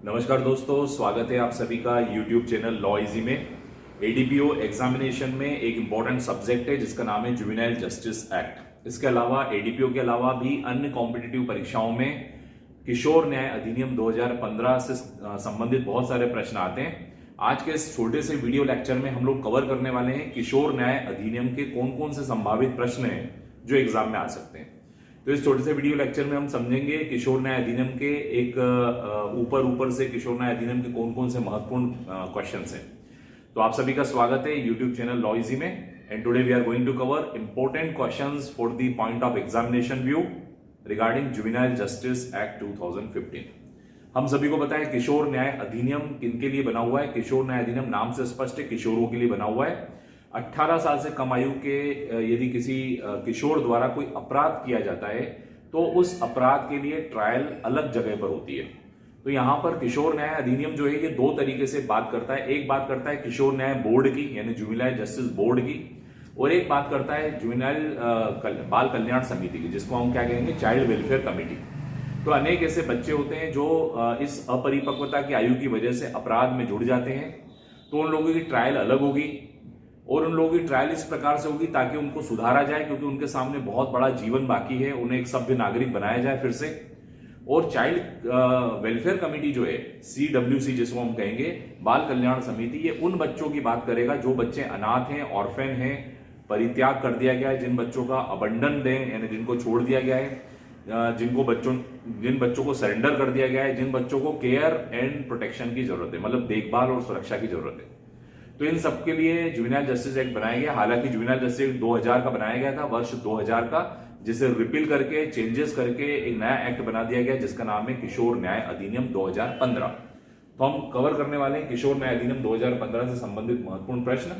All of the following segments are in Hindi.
नमस्कार दोस्तों, स्वागत है आप सभी का YouTube चैनल लॉ इजी में। एडीपीओ एग्जामिनेशन में एक इंपॉर्टेंट सब्जेक्ट है जिसका नाम है जुवेनाइल जस्टिस एक्ट। इसके अलावा एडीपीओ के अलावा भी अन्य कॉम्पिटिटिव परीक्षाओं में किशोर न्याय अधिनियम 2015 से संबंधित बहुत सारे प्रश्न आते हैं। आज के इस छोटे से वीडियो लेक्चर में हम लोग कवर करने वाले हैं किशोर न्याय अधिनियम के कौन कौन से संभावित प्रश्न हैं जो एग्जाम में आ सकते हैं। तो इस छोटे से वीडियो लेक्चर में हम समझेंगे किशोर न्याय अधिनियम के एक ऊपर से किशोर न्याय अधिनियम के कौन कौन से महत्वपूर्ण क्वेश्चंस हैं। तो आप सभी का स्वागत है यूट्यूब चैनल लॉ इजी में। And today we are going to cover important questions for the point of examination view regarding juvenile justice act 2015। हम सभी को पता है किशोर न्याय अधिनियम किनके लिए बना हुआ है। किशोर न्याय अधिनियम नाम से स्पष्ट है, किशोरों के लिए बना हुआ है। 18 साल से कम आयु के यदि किसी किशोर द्वारा कोई अपराध किया जाता है तो उस अपराध के लिए ट्रायल अलग जगह पर होती है। तो यहां पर किशोर न्याय अधिनियम जो है ये दो तरीके से बात करता है। एक बात करता है किशोर न्याय बोर्ड की, यानी जुवेनाइल जस्टिस बोर्ड की, और एक बात करता है जुवेनाइल बाल कल्याण समिति की, जिसको हम क्या कहेंगे, चाइल्ड वेलफेयर कमेटी। तो अनेक ऐसे बच्चे होते हैं जो इस अपरिपक्वता की आयु की वजह से अपराध में जुड़ जाते हैं। तो उन लोगों की ट्रायल अलग होगी और उन लोगों की ट्रायल इस प्रकार से होगी ताकि उनको सुधारा जाए, क्योंकि उनके सामने बहुत बड़ा जीवन बाकी है, उन्हें एक सभ्य नागरिक बनाया जाए फिर से। और चाइल्ड वेलफेयर कमेटी जो है, CWC जिसको हम कहेंगे, बाल कल्याण समिति, ये उन बच्चों की बात करेगा जो बच्चे अनाथ हैं, ऑर्फेन हैं, परित्याग कर दिया गया है, जिन बच्चों का अबंडन है यानी जिनको छोड़ दिया गया है, जिन बच्चों को सरेंडर कर दिया गया है, जिन बच्चों को केयर एंड प्रोटेक्शन की जरूरत है, मतलब देखभाल और सुरक्षा की जरूरत है। तो इन सबके लिए जुवेनाइल जस्टिस एक्ट बनाया गया। हालांकि जुवेनाइल जस्टिस एक्ट 2000 का बनाया गया था, वर्ष 2000 का, जिसे रिपील करके चेंजेस करके एक नया एक्ट बना दिया गया जिसका नाम है किशोर न्याय अधिनियम 2015। तो हम कवर करने वाले हैं किशोर न्याय अधिनियम 2015 से संबंधित महत्वपूर्ण प्रश्न।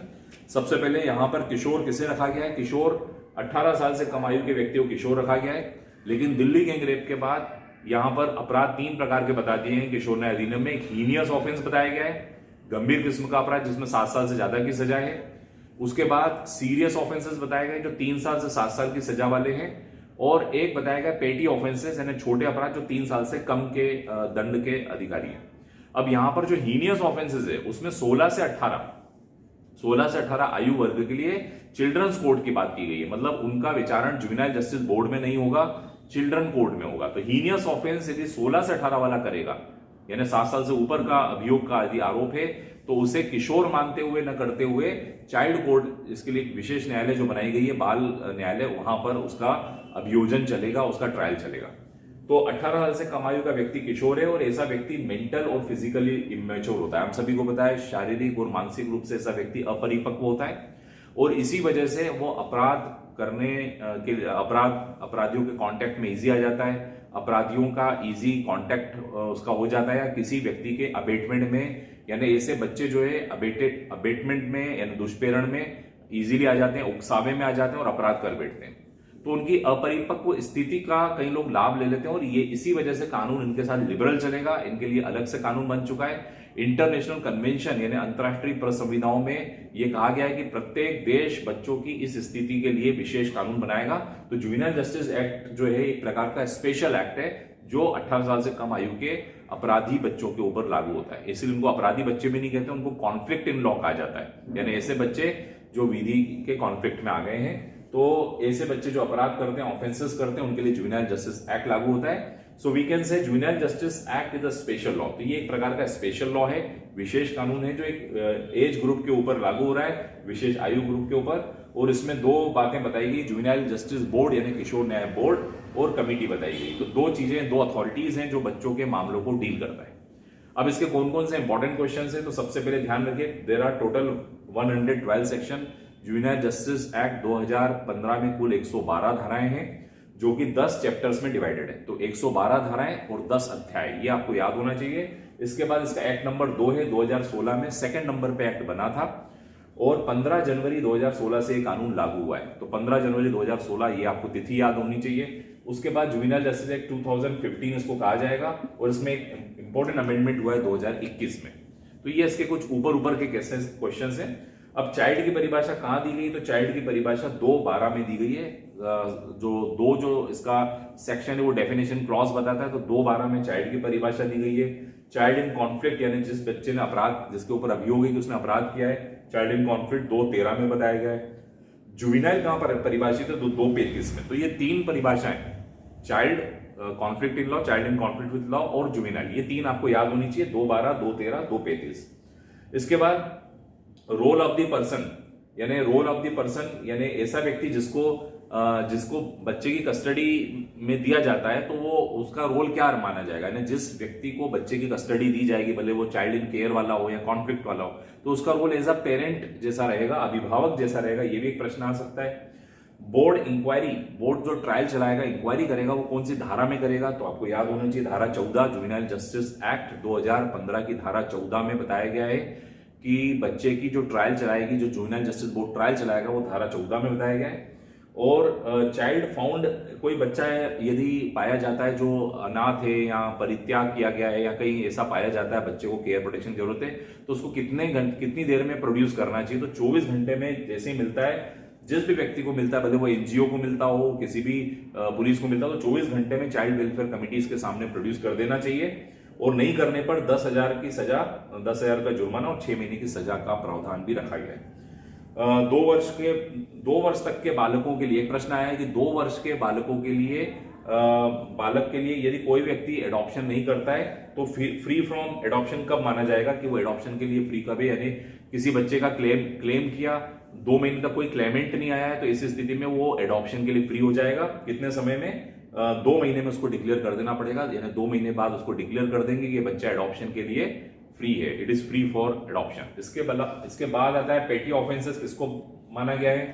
सबसे पहले यहां पर किशोर किसे रखा गया है। किशोर 18 साल से कम आयु के व्यक्ति को किशोर रखा गया है। लेकिन दिल्ली गैंग रेप के बाद यहां पर अपराध 3 प्रकार के बता दिए हैं किशोर न्याय अधिनियम में। एक हीनियस ऑफेंस बताया गया है, गंभीर किस्म का अपराध जिसमें 7 साल से ज्यादा की सजा है। उसके बाद सीरियस ऑफेंसेस बताए गए जो 3 साल से 7 साल की सजा वाले हैं। और एक बताया गया पेटी ऑफेंसेस, यानी छोटे अपराध जो 3 साल से कम के दंड के अधिकारी हैं। अब यहां पर जो हीनियस ऑफेंसेस है उसमें 16 से 18 आयु वर्ग के लिए चिल्ड्रंस कोर्ट की बात की गई है। मतलब उनका विचारण जुवेनाइल जस्टिस बोर्ड में नहीं होगा, चिल्ड्रन कोर्ट में होगा। तो हीनियस ऑफेंस यदि 16 से 18 वाला करेगा, यानी 7 साल से ऊपर का अभियोग का यदि आरोप है, तो उसे किशोर मानते हुए न करते हुए चाइल्ड कोर्ट, इसके लिए एक विशेष न्यायालय जो बनाई गई है, बाल न्यायालय, वहां पर उसका अभियोजन चलेगा, उसका ट्रायल चलेगा। तो 18 साल से कम आयु का व्यक्ति किशोर है और ऐसा व्यक्ति मेंटल और फिजिकली इमेच्योर होता है। हम सभी को पता है शारीरिक और मानसिक रूप से ऐसा व्यक्ति अपरिपक्व होता है और इसी वजह से वो अपराध करने के अपराधियों के कांटेक्ट में इजी आ जाता है, अपराधियों का इजी कांटेक्ट उसका हो जाता है, या किसी व्यक्ति के अबेटमेंट में, यानी ऐसे बच्चे जो है अबेटमेंट में यानी दुष्प्रेरण में इजीली आ जाते हैं, उकसावे में आ जाते हैं और अपराध कर बैठते हैं। तो उनकी अपरिपक्व स्थिति का कई लोग लाभ ले लेते हैं और ये इसी वजह से कानून इनके साथ लिबरल चलेगा। इनके लिए अलग से कानून बन चुका है। इंटरनेशनल कन्वेंशन यानी अंतरराष्ट्रीय प्रसंविधाओं में यह कहा गया है कि प्रत्येक देश बच्चों की इस स्थिति के लिए विशेष कानून बनाएगा। तो जुवेनाइल जस्टिस एक्ट जो है एक प्रकार का स्पेशल एक्ट है जो 18 साल से कम आयु के अपराधी बच्चों के ऊपर लागू होता है। इसलिए उनको अपराधी बच्चे भी नहीं कहते, उनको कॉन्फ्लिक्ट इन लॉ कहा जाता है, यानी ऐसे बच्चे जो विधि के कॉन्फ्लिक्ट में आ गए हैं। तो ऐसे बच्चे जो अपराध करते हैं, ऑफेंसेस करते हैं, उनके लिए जुवेनाइल जस्टिस एक्ट लागू होता है। So we can say juvenile justice act is a special law. तो ये एक प्रकार का स्पेशल लॉ है, विशेष कानून है जो एक एज ग्रुप के ऊपर लागू हो रहा है, विशेष आयु ग्रुप के ऊपर। और इसमें 2 बातें बताई गई, जुवेनाइल जस्टिस बोर्ड यानी किशोर न्याय बोर्ड और कमेटी बताई गई। तो 2 चीजें, 2 अथॉरिटीज हैं जो बच्चों के मामलों को डील करता है। अब इसके कौन कौन से इंपॉर्टेंट क्वेश्चन है, तो सबसे पहले ध्यान रखिए, there are total 112 section. Juvenile justice act 2015 में कुल 112 धाराएं हैं जो कि 10 चैप्टर्स में डिवाइडेड है। तो 112 धाराएं और 10 अध्याय, ये आपको याद होना चाहिए। इसके बाद इसका एक्ट नंबर 2 है, 2016 में सेकंड नंबर पे एक्ट बना था और 15 जनवरी 2016 से ये कानून लागू हुआ है। तो 15 जनवरी 2016 ये आपको तिथि याद होनी चाहिए। उसके बाद जुवेनाइल जस्टिस एक्ट 2015 इसको कहा जाएगा और इसमें एक इंपॉर्टेंट अमेंडमेंट हुआ है 2021 में। तो ये इसके कुछ ऊपर के क्वेश्चन हैं। अब चाइल्ड की परिभाषा कहां दी गई, तो चाइल्ड की परिभाषा 2:12 में दी गई है। जो इसका सेक्शन है वो डेफिनेशन क्लॉज बताता है, तो 2:12 में चाइल्ड की परिभाषा दी गई है। चाइल्ड इन कॉन्फ्लिक्ट यानी जिस बच्चे ने अपराध, जिसके ऊपर अभियोग है कि उसने अपराध किया है, चाइल्ड इन कॉन्फ्लिक्ट 2:13 में बताया गया है। जुवेनाइल कहां पर परिभाषित है? 2:35 में। तो ये तीन परिभाषाएं, child conflict in law, child in conflict with law और जुवेनाइल, ये तीन आपको याद होनी चाहिए, 2:12, 2:13, 2:35। इसके बाद रोल ऑफ द पर्सन, यानी रोल ऑफ द पर्सन यानी ऐसा व्यक्ति जिसको बच्चे की कस्टडी में दिया जाता है, तो वो उसका रोल क्या माना जाएगा, यानी जिस व्यक्ति को बच्चे की कस्टडी दी जाएगी, भले वो चाइल्ड इन केयर वाला हो या कॉन्फ्लिक्ट वाला हो, तो उसका रोल एज अ पेरेंट जैसा रहेगा, अभिभावक जैसा रहेगा। ये भी एक प्रश्न आ सकता है। बोर्ड इंक्वायरी, बोर्ड जो ट्रायल चलाएगा, इंक्वायरी करेगा, वो कौन सी धारा में करेगा? तो आपको याद होना चाहिए धारा 14, जुवेनाइल जस्टिस एक्ट 2015 की धारा 14 में बताया गया है कि बच्चे की जो ट्रायल चलाएगी, जो जुवेनाइल जस्टिस बोर्ड ट्रायल चलाएगा, वो धारा 14 में बताया गया है। और चाइल्ड फाउंड, कोई बच्चा है यदि पाया जाता है जो अनाथ है या परित्याग किया गया है या कहीं ऐसा पाया जाता है बच्चे को केयर प्रोटेक्शन की जरूरत है, तो उसको कितनी देर में प्रोड्यूस करना चाहिए? तो 24 घंटे में जैसे ही मिलता है, जिस भी व्यक्ति को मिलता है, भले वो एनजीओ को मिलता हो, किसी भी पुलिस को मिलता हो, तो 24 घंटे में चाइल्ड वेलफेयर कमिटीज के सामने प्रोड्यूस कर देना चाहिए। और नहीं करने पर 10,000 की सजा, 10,000 का जुर्माना और 6 महीने की सजा का प्रावधान भी रखा गया है। 2 वर्ष तक के बालकों के लिए एक प्रश्न आया है कि 2 वर्ष के बालकों के लिए, बालक के लिए यदि कोई व्यक्ति एडॉप्शन नहीं करता है तो फ्री फ्रॉम एडॉप्शन कब माना जाएगा कि वो एडॉप्शन के लिए फ्री कब है? यानी किसी बच्चे का क्लेम किया, 2 महीने तक कोई क्लेमेंट नहीं आया है, तो इस स्थिति में वो एडॉप्शन के लिए फ्री हो जाएगा। कितने समय में? 2 महीने में उसको डिक्लेयर कर देना पड़ेगा, यानी 2 महीने बाद उसको डिक्लेयर कर देंगे कि बच्चा एडॉप्शन के लिए फ्री है, it is free for adoption. इसके बाद आता है पेटी ऑफेंसेस, किसको माना गया है?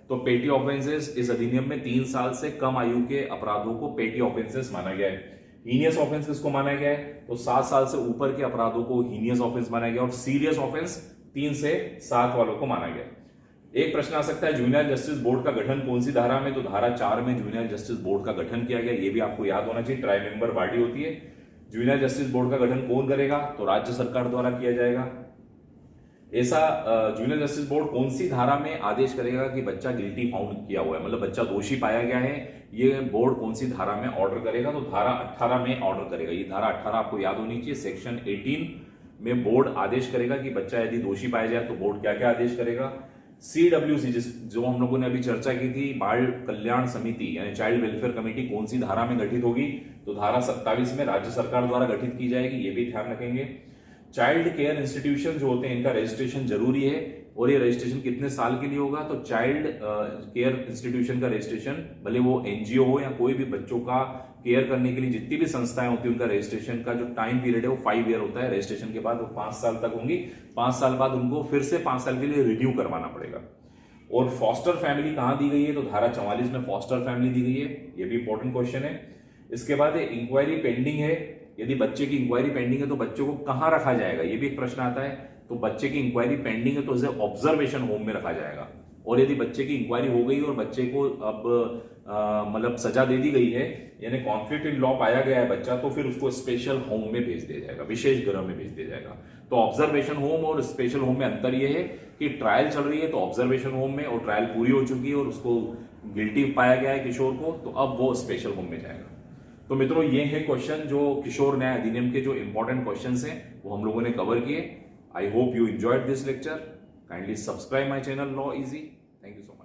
तो पेटी ऑफेंसेस इस अधिनियम में 3 साल से कम आयु के अपराधों को पेटी ऑफेंसेस माना गया है। हीनियस ऑफेंस किसको माना गया है? तो 7 साल से ऊपर के अपराधों को हीनियस ऑफेंस माना गया और सीरियस ऑफेंस 3 से 7 वालों को माना गया। एक प्रश्न आ सकता है जुवेनाइल जस्टिस बोर्ड का गठन कौन सी धारा में? तो धारा 4 में जुवेनाइल जस्टिस बोर्ड का गठन किया गया, ये भी आपको याद होना चाहिए। ट्राई मेंबर बॉडी होती है। जुवेनाइल जस्टिस बोर्ड का गठन कौन करेगा? तो राज्य सरकार द्वारा किया जाएगा। ऐसा जुवेनाइल जस्टिस बोर्ड कौन सी धारा में आदेश करेगा कि बच्चा गिल्टी फाउंड किया हुआ है, मतलब बच्चा दोषी पाया गया है, ये बोर्ड कौन सी धारा में ऑर्डर करेगा? तो धारा 18 में ऑर्डर करेगा। ये धारा 18 आपको याद होनी चाहिए। सेक्शन 18 में बोर्ड आदेश करेगा कि बच्चा यदि दोषी पाया जाए तो बोर्ड क्या क्या आदेश करेगा। CWC, जो हम लोगों ने अभी चर्चा की थी, बाल कल्याण समिति यानी चाइल्ड वेलफेयर कमेटी कौन सी धारा में गठित होगी? तो धारा 27 में राज्य सरकार द्वारा गठित की जाएगी, ये भी ध्यान रखेंगे। चाइल्ड केयर इंस्टीट्यूशन जो होते हैं, इनका रजिस्ट्रेशन जरूरी है और ये रजिस्ट्रेशन कितने साल के लिए होगा? तो चाइल्ड केयर इंस्टीट्यूशन का रजिस्ट्रेशन, भले वो एनजीओ हो या कोई भी बच्चों का केयर करने के लिए जितनी भी संस्थाएं होती है, उनका रजिस्ट्रेशन का जो टाइम पीरियड है वो 5 ईयर होता है। रजिस्ट्रेशन के बाद वो 5 साल तक होंगी। 5 साल बाद उनको फिर से 5 साल के लिए रिन्यू करवाना पड़ेगा। और फॉस्टर फैमिली कहां दी गई है? तो धारा 44 में फॉस्टर फैमिली दी गई है, ये भी इंपॉर्टेंट क्वेश्चन है। इसके बाद इंक्वायरी पेंडिंग है, यदि बच्चे की इंक्वायरी पेंडिंग है तो बच्चे को कहां रखा जाएगा, ये भी एक प्रश्न आता है। तो बच्चे की इंक्वायरी पेंडिंग है तो उसे ऑब्जर्वेशन होम में रखा जाएगा। और यदि बच्चे की इंक्वायरी हो गई और बच्चे को अब मतलब सजा दे दी गई है, यानी कॉन्फ्लिक्ट इन लॉ पाया गया है बच्चा, तो फिर उसको स्पेशल होम में भेज दिया जाएगा, विशेष गृह में भेज दिया जाएगा। तो ऑब्जर्वेशन होम और स्पेशल होम में अंतर यह है कि ट्रायल चल रही है तो ऑब्जर्वेशन होम में, और ट्रायल पूरी हो चुकी है और उसको गिल्टी पाया गया है किशोर को, तो अब वो स्पेशल होम में जाएगा। तो मित्रों, ये है क्वेश्चन जो किशोर न्याय अधिनियम के जो इंपॉर्टेंट क्वेश्चंस हैं वो हम लोगों ने कवर किए। I hope you enjoyed this lecture. Kindly subscribe my channel law easy. Thank you so much.